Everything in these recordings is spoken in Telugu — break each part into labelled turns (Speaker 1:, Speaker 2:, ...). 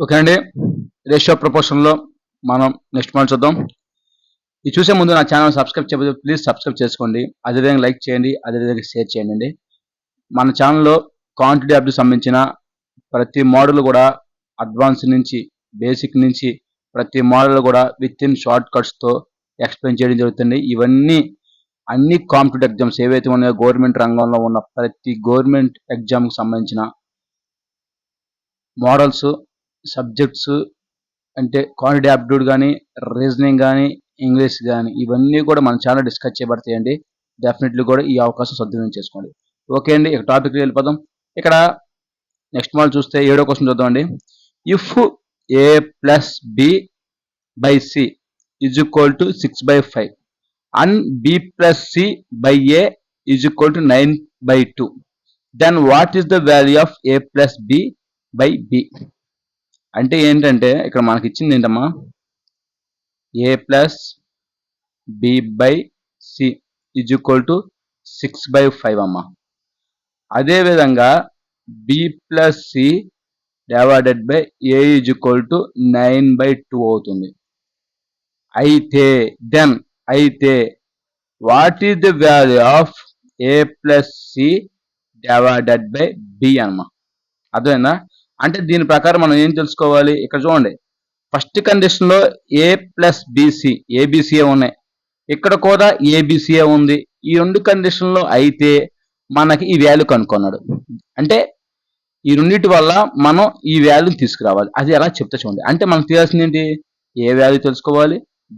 Speaker 1: ఓకే అండి. రేషియో ప్రపోర్షన్లో మనం నెక్స్ట్ పాయింట్ చూద్దాం. ఇది చూసే ముందు నా ఛానల్ సబ్స్క్రైబ్ చేయకపోతే ప్లీజ్ సబ్స్క్రైబ్ చేసుకోండి. అదేవిధంగా లైక్ చేయండి, అదేవిధంగా షేర్ చేయండి అండి. మన ఛానల్లో క్వాంటిటీ అప్కి సంబంధించిన ప్రతి మోడల్ కూడా అడ్వాన్స్ నుంచి బేసిక్ నుంచి ప్రతి మోడల్ కూడా విత్ ఇన్ షార్ట్ కట్స్తో ఎక్స్ప్లెయిన్ చేయడం జరుగుతుంది. ఇవన్నీ అన్ని కాంపిటేటివ్ ఎగ్జామ్స్ ఏవైతే ఉన్నాయో గవర్నమెంట్ రంగంలో ఉన్న ప్రతి గవర్నమెంట్ ఎగ్జామ్కి సంబంధించిన మోడల్స్, సబ్జెక్ట్స్ అంటే క్వాంటిటీ ఆప్టిట్యూడ్ కానీ, రీజనింగ్ కానీ, ఇంగ్లీష్ కానీ ఇవన్నీ కూడా మన ఛానల్ డిస్కస్ చేయబడతాయండి. డెఫినెట్లీ కూడా ఈ అవకాశం సద్వినియోగం చేసుకోండి. ఓకే అండి, ఇక టాపిక్కి వెళ్ళిపోదాం. ఇక్కడ నెక్స్ట్ మోడల్ చూస్తే 7వ క్వశ్చన్ చూద్దామండి. If a plus b by c is equal to 6/5 and b plus c by a is equal to 9/2, then what is the value of a plus b by b? అంటే ఏంటంటే ఇక్కడ మనకి ఇచ్చింది ఏంటమ్మా, a plus b by c is equal to 6/5 అమ్మా. అదేవిధంగా b plus c divided by a is equal to 9/2 అవుతుంది. అయితే what is the value of a plus C divided by b అన్నమా. అర్థమైందా? అంటే దీని ప్రకారం మనం ఏం తెలుసుకోవాలి, ఇక్కడ చూడండి. ఫస్ట్ కండిషన్లో a ప్లస్ బీసీ ఏబిసిఏ ఉన్నాయి, ఇక్కడ కూడా ఏబిసిఏ ఉంది. ఈ రెండు కండిషన్లో అయితే మనకి ఈ వాల్యూ కనుక్కున్నాడు. అంటే ఈ రెండింటి వల్ల మనం ఈ వాల్యూని తీసుకురావాలి. అది ఎలా చెప్తే చూడండి. అంటే మనకు తెలియాల్సింది ఏంటి, ఏ వాల్యూ తెలుసుకోవాలి,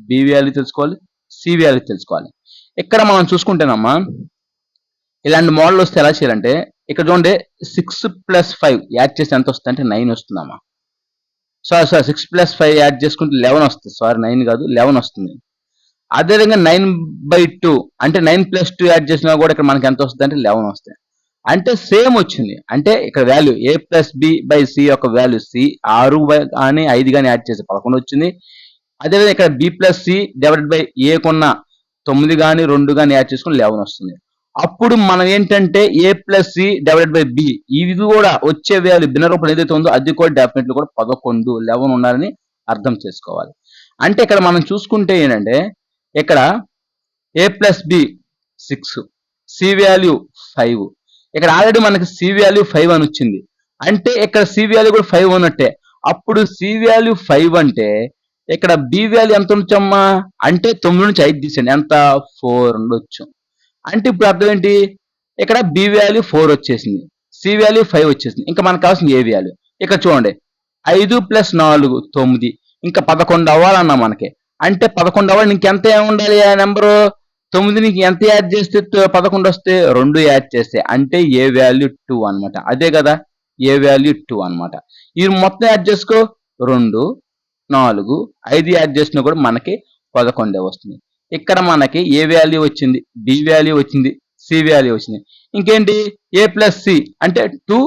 Speaker 1: బి వాల్యూ తెలుసుకోవాలి, సి వాల్యూ తెలుసుకోవాలి. ఇక్కడ మనం చూసుకుంటేనమ్మా ఇలాంటి మోడల్ వస్తే ఎలా చేయాలంటే ఇక్కడ చూడండి, 6 + 5 యాడ్ చేసి ఎంత వస్తుంది అంటే 9 వస్తుందమ్మా. సారీ 6 + 5 యాడ్ చేసుకుంటే 11 వస్తుంది. సారీ 9 కాదు 11 వస్తుంది. అదేవిధంగా 9/2 అంటే 9 + 2 యాడ్ చేసినా కూడా ఇక్కడ మనకి ఎంత వస్తుంది అంటే 11 వస్తుంది. అంటే సేమ్ వచ్చింది. అంటే ఇక్కడ value a plus B by C యొక్క వాల్యూ సి 6 కానీ 5 కానీ యాడ్ చేసి 11 వచ్చింది. అదేవిధంగా ఇక్కడ B plus C divided by A కొన్న 9 కానీ 2 కానీ యాడ్ చేసుకుని 11 వస్తుంది. అప్పుడు మనం ఏంటంటే a plus C divided by B ఇది కూడా వచ్చే వాల్యూ భిన్న రూపం ఏదైతే ఉందో అది కూడా డెఫినెట్లీ కూడా 11 ఉండాలని అర్థం చేసుకోవాలి. అంటే ఇక్కడ మనం చూసుకుంటే ఏంటంటే ఇక్కడ a plus B 6, C value 5, ఇక్కడ ఆల్రెడీ మనకి సి వాల్యూ 5 అని వచ్చింది. అంటే ఇక్కడ సి వాల్యూ కూడా 5 ఉన్నట్టే. అప్పుడు సి వాల్యూ 5 అంటే ఇక్కడ బి వాల్యూ ఎంత ఉండొచ్చమ్మా అంటే 9 నుంచి 5 తీసేయండి, ఎంత 4 ఉండొచ్చు. అంటే ఇప్పుడు అర్థం ఏంటి, ఇక్కడ బి వాల్యూ 4 వచ్చేసింది, సి వాల్యూ 5 వచ్చేసింది. ఇంకా మనకు కావాల్సిన ఏ వాల్యూ ఇక్కడ చూడండి, 5 + 4 9, ఇంకా 11 అవ్వాలన్నా మనకి. అంటే 11 అవ్వాలి, ఇంకెంత ఉండాలి ఆ నెంబరు, 9కి ఎంత యాడ్ చేస్తే 11 వస్తే 2 యాడ్ చేస్తే అంటే ఏ వాల్యూ 2 అనమాట. అదే కదా ఏ వాల్యూ 2 అనమాట. ఇది మొత్తం యాడ్ చేసుకో, 2 4 5 యాడ్ చేసినా కూడా మనకి 11 వస్తుంది. ఇక్కడ మనకి ఏ వాల్యూ వచ్చింది, బి వాల్యూ వచ్చింది, సి వాల్యూ వచ్చింది. ఇంకేంటి a ప్లస్ సి అంటే 2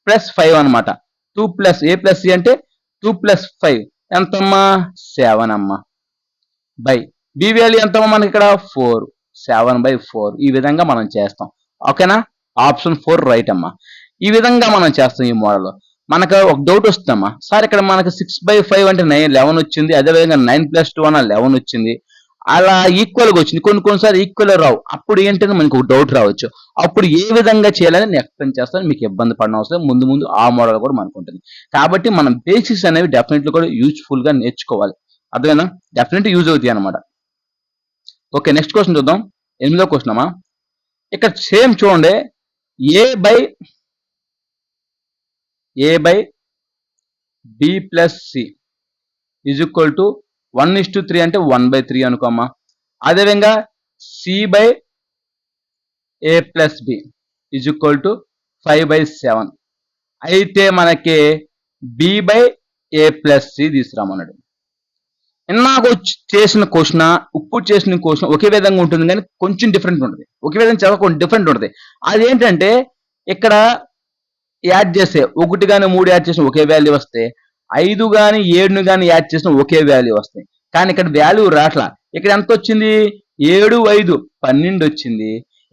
Speaker 1: + 5 అనమాట. 2 ప్లస్ a ప్లస్ సి అంటే 2 + 5 ఎంతమ్మా 7 అమ్మా. బై బి వాల్యూ ఎంతమ్మా మనకి ఇక్కడ 4, 7/4. ఈ విధంగా మనం చేస్తాం. ఓకేనా, ఆప్షన్ 4 రైట్ అమ్మా. ఈ విధంగా మనం చేస్తాం ఈ మోడల్. మనకు ఒక డౌట్ వస్తుందమ్మా, సార్ ఇక్కడ మనకు 6/5 అంటే 11 వచ్చింది, అదేవిధంగా 9 + 2 అన్న 11 వచ్చింది, అలా ఈక్వల్గా వచ్చింది. కొన్నిసార్లు ఈక్వల్ రావు. అప్పుడు ఏంటంటే మనకు ఒక డౌట్ రావచ్చు. అప్పుడు ఏ విధంగా చేయాలని నేను ఎక్స్ప్లెయిన్ చేస్తాను, మీకు ఇబ్బంది పడిన అవసరం ముందు ఆ మోడల్ కూడా మనకు ఉంటుంది. కాబట్టి మనం బేసిక్స్ అనేవి డెఫినెట్లీ కూడా యూజ్ఫుల్గా నేర్చుకోవాలి. అర్థమైనా, డెఫినెట్లీ యూజ్ అవుతాయి అనమాట. ఓకే, నెక్స్ట్ క్వశ్చన్ చూద్దాం. 8వ క్వశ్చన్ అమ్మా. ఇక్కడ సేమ్ చూడండి, A by B plus C is equal to 1:3 అంటే 1/3 అనుకోమ్మా. అదేవిధంగా C by A plus B is equal to 5/7. అయితే మనకి B by A plus C తీసుకురామన్నాడు. నాకు చేసిన క్వశ్చన్ ఇప్పుడు చేసిన క్వశ్చన్ ఒకే విధంగా ఉంటుంది, కానీ కొంచెం డిఫరెంట్ ఉంటుంది. ఒకే విధంగా చాలా కొంచెం డిఫరెంట్ ఉంటుంది. అదేంటంటే ఇక్కడ యాడ్ చేస్తే 1 కానీ 3 యాడ్ చేసిన ఒకే వాల్యూ వస్తే, 5 కానీ 7 కానీ యాడ్ చేసిన ఒకే వాల్యూ వస్తాయి. కానీ ఇక్కడ వాల్యూ రాట్లా. ఇక్కడ ఎంత వచ్చింది, 7 5 12 వచ్చింది.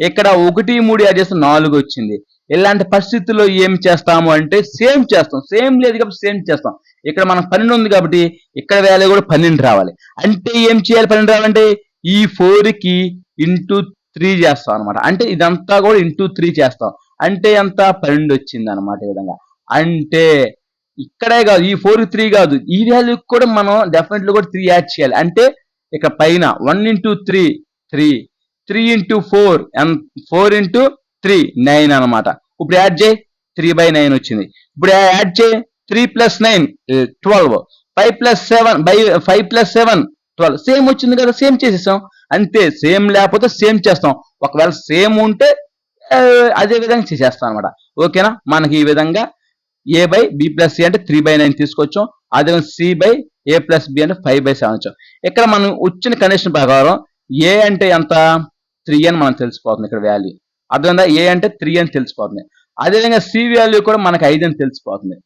Speaker 1: ఇక్కడ 1 3 యాడ్ చేస్తే 4 వచ్చింది. ఇలాంటి పరిస్థితుల్లో ఏం చేస్తాము అంటే సేమ్ చేస్తాం. సేమ్ లేదు కాబట్టి సేమ్ చేస్తాం. ఇక్కడ మనకు 12 ఉంది కాబట్టి ఇక్కడ వాల్యూ కూడా 12 రావాలి. అంటే ఏం చేయాలి 12 రావాలంటే ఈ 4కి ఇంటూ 3 చేస్తాం అనమాట. అంటే ఇదంతా కూడా ఇంటూ 3 చేస్తాం. అంటే ఎంత 12 వచ్చింది అనమాట. ఈ విధంగా అంటే ఇక్కడే కాదు, ఈ 4 3 కాదు, ఈ వాల్యూ కూడా మనం డెఫినెట్లీ కూడా 3 యాడ్ చేయాలి. అంటే ఇక్కడ పైన 1 ఇంటూ 3 3, 3 ఇంటూ 4 4 ఇంటూ 3 9 అనమాట. ఇప్పుడు యాడ్ చేయి 3/9 వచ్చింది. ఇప్పుడు యాడ్ చేయి 3 ప్లస్ 9 12, 5 ప్లస్ 7 5 ప్లస్ 7 12. సేమ్ వచ్చింది కదా, సేమ్ చేసేసాం. అంతే, సేమ్ లేకపోతే సేమ్ చేస్తాం. ఒకవేళ సేమ్ ఉంటే అదే విధంగా చేసేస్తాం అనమాట. ఓకేనా? మనకి ఈ విధంగా a/b+c అంటే 3/9 తీసుకొచ్చాం. అదే c/a+b అంటే 5/7 వచ్చాం. ఇక్కడ మనం వచ్చిన కండిషన్ ప్రకారం a అంటే ఎంత 3 అని మనం తెలిసిపోతుంది. ఇక్కడ వాల్యూ అర్థమైందా? a అంటే 3 అని తెలిసిపోతుంది. అదేవిధంగా c వాల్యూ కూడా మనకి 5 అని తెలిసిపోతుంది.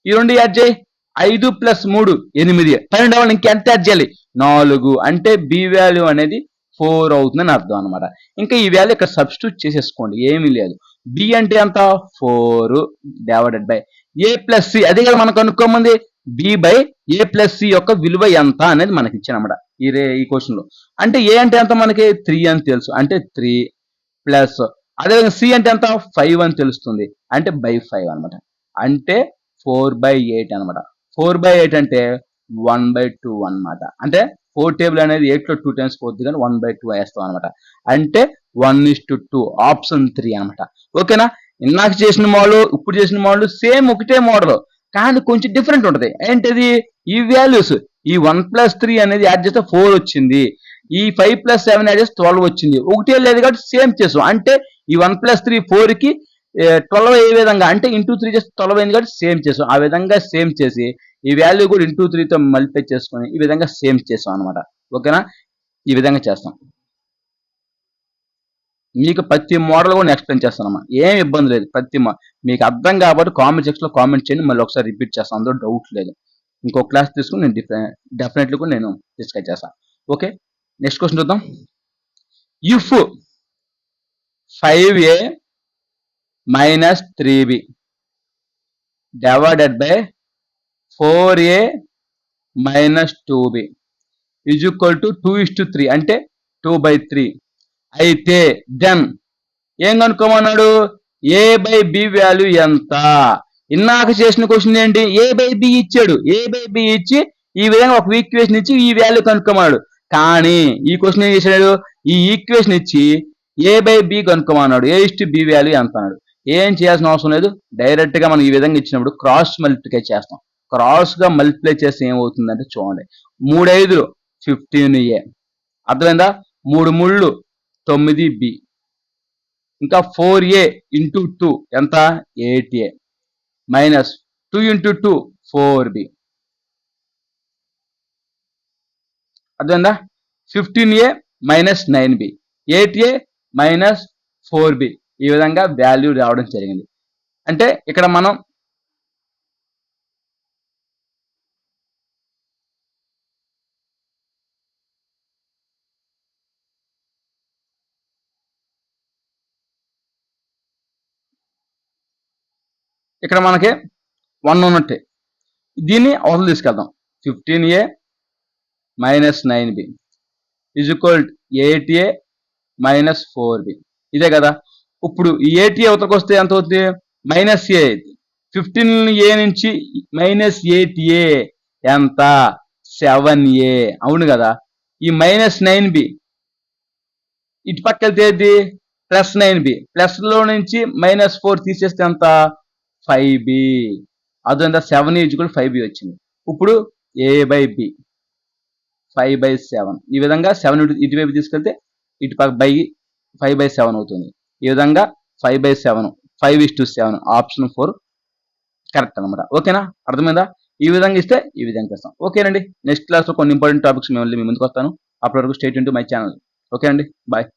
Speaker 1: ఈ రెండు యాడ్ చేయి 5 ప్లస్ 3 8, 12 అవ్వాలి. ఇంకెంత యాడ్ చేయాలి 4. అంటే b వాల్యూ అనేది 4 అవుతుందని అర్థం అనమాట. ఇంకా ఈ వాల్యూ ఇక్కడ సబ్స్టిట్యూట్ చేసేసుకోండి, ఏమీ లేదు. b అంటే ఎంత 4 డివైడెడ్ బై a+c. అదే కదా మనకు కనుక్కోమంది b/a+c యొక్క విలువ ఎంత అనేది మనకి ఇచ్చానమాట ఈ క్వశ్చన్ లో. అంటే a అంటే ఎంత మనకి 3 అని తెలుసు, అంటే 3 ప్లస్ అదేవిధంగా c అంటే ఎంత 5 అని తెలుస్తుంది, అంటే by5 అనమాట. అంటే 4/8 అనమాట. 4/8 అంటే 1/2 అనమాట. అంటే 4 టేబుల్ అనేది 8 లో 2 టైమ్స్ పోతుంది కానీ 1/2 వేస్తాం అనమాట. అంటే 1:2 ఆప్షన్ 3 అనమాట. ఓకేనా? ఇందాక చేసిన మోడల్ ఇప్పుడు చేసిన మోడల్ సేమ్ ఒకటే మోడల్, కానీ కొంచెం డిఫరెంట్ ఉంటుంది. ఏంటిది? ఈ వాల్యూస్ ఈ 1+3 అనేది యాడ్ చేస్తే 4 వచ్చింది, ఈ 5+7 యాడ్ చేస్తే 12 వచ్చింది. ఒకటే లేదు కాబట్టి సేమ్ చేసాం. అంటే ఈ 1+3 4కి 12 ఏ విధంగా అంటే ఇంటూ 3 చేస్తే 12 అయింది కాబట్టి సేమ్ చేసాం. ఆ విధంగా సేమ్ చేసి ఈ వాల్యూ కూడా ఇంటూ 3తో మల్టిప్లై చేసుకొని ఈ విధంగా సేమ్ చేసాం అనమాట. ఓకేనా? ఈ విధంగా చేస్తాం. మీకు ప్రతి మోడల్ కూడా ఎక్స్ప్లెయిన్ చేస్తానమ్మా, ఏం ఇబ్బంది లేదు. మీకు అర్థం కాబట్టి కామెంట్ సెక్షన్ లో కామెంట్ చేయండి, మళ్ళీ ఒకసారి రిపీట్ చేస్తాను, అందులో డౌట్ లేదు. ఇంకో క్లాస్ తీసుకుని నేను డెఫినెట్లీ కూడా నేను డిస్కస్ చేస్తాను. ఓకే, నెక్స్ట్ క్వశ్చన్ చూద్దాం. If 5a minus 3b divided by 4a minus 2b is equal to 2:3 అంటే 2/3 అయితే దెన్ ఏం కనుక్కోమన్నాడు? a/b వాల్యూ ఎంత? ఇందాక చేసిన క్వశ్చన్ ఏంటి? a/b ఇచ్చాడు, a/b ఇచ్చి ఈ విధంగా ఒక ఈక్వేషన్ ఇచ్చి ఈ వాల్యూ కనుక్కోమన్నాడు. కానీ ఈ క్వశ్చన్ ఏం చేశాడు? ఈ ఈక్వేషన్ ఇచ్చి a/b కనుక్కోమన్నాడు, a/b వాల్యూ ఎంత అన్నాడు. ఏం చేయాల్సిన అవసరం లేదు, డైరెక్ట్ గా మనం ఈ విధంగా ఇచ్చినప్పుడు క్రాస్ మల్టిప్లై చేస్తాం. క్రాస్ గా మల్టిప్లై చేస్తే ఏమవుతుందంటే చూడండి, 3 5 15a, అర్థమైందా? 3 3 9b, ఇంకా 4a ఇంటూ 2 ఎంత 8a, మైనస్ 2 ఇంటూ 2 4b, అర్థమైందా? 15a minus 9b, 8a minus 4b, ఈ విధంగా వాల్యూ రావడం జరిగింది. అంటే ఇక్కడ మనం మనకి 1 ఉన్నట్టే, దీన్ని అవతల తీసుకెళ్దాం. 15a minus 9b is equal 8a minus 4b, ఇదే కదా. ఇప్పుడు ఈ 8a అవతలకు వస్తే ఎంత అవుతుంది? Minus a. 15a నుంచి మైనస్ 8a ఎంత? 7a, అవును కదా. ఈ మైనస్ 9b ఇటు పక్క వెళ్తే ఏది? ప్లస్ 9b, ప్లస్ లో నుంచి మైనస్ 4 తీసేస్తే ఎంత? 5b, అదంతా 7 ఈజ్వల్ 5b వచ్చింది. ఇప్పుడు a/b 5/7, ఈ విధంగా 7 ఇటువైపు తీసుకెళ్తే ఇటు పక్క బై 5/7 అవుతుంది. ఈ విధంగా 5/7 5:7 ఆప్షన్ 4 కరెక్ట్ అనమాట. ఓకేనా? అర్థమైందా? ఈ విధంగా ఇస్తే ఈ విధంగా ఇస్తాం. ఓకేనండి, నెక్స్ట్ క్లాస్ లో కొన్ని ఇంపార్టెంట్ టాపిక్స్ మేము మీ ముందుకు వస్తాను. అప్పటి వరకు stay tune to my channel. Okay అండి, బాయ్.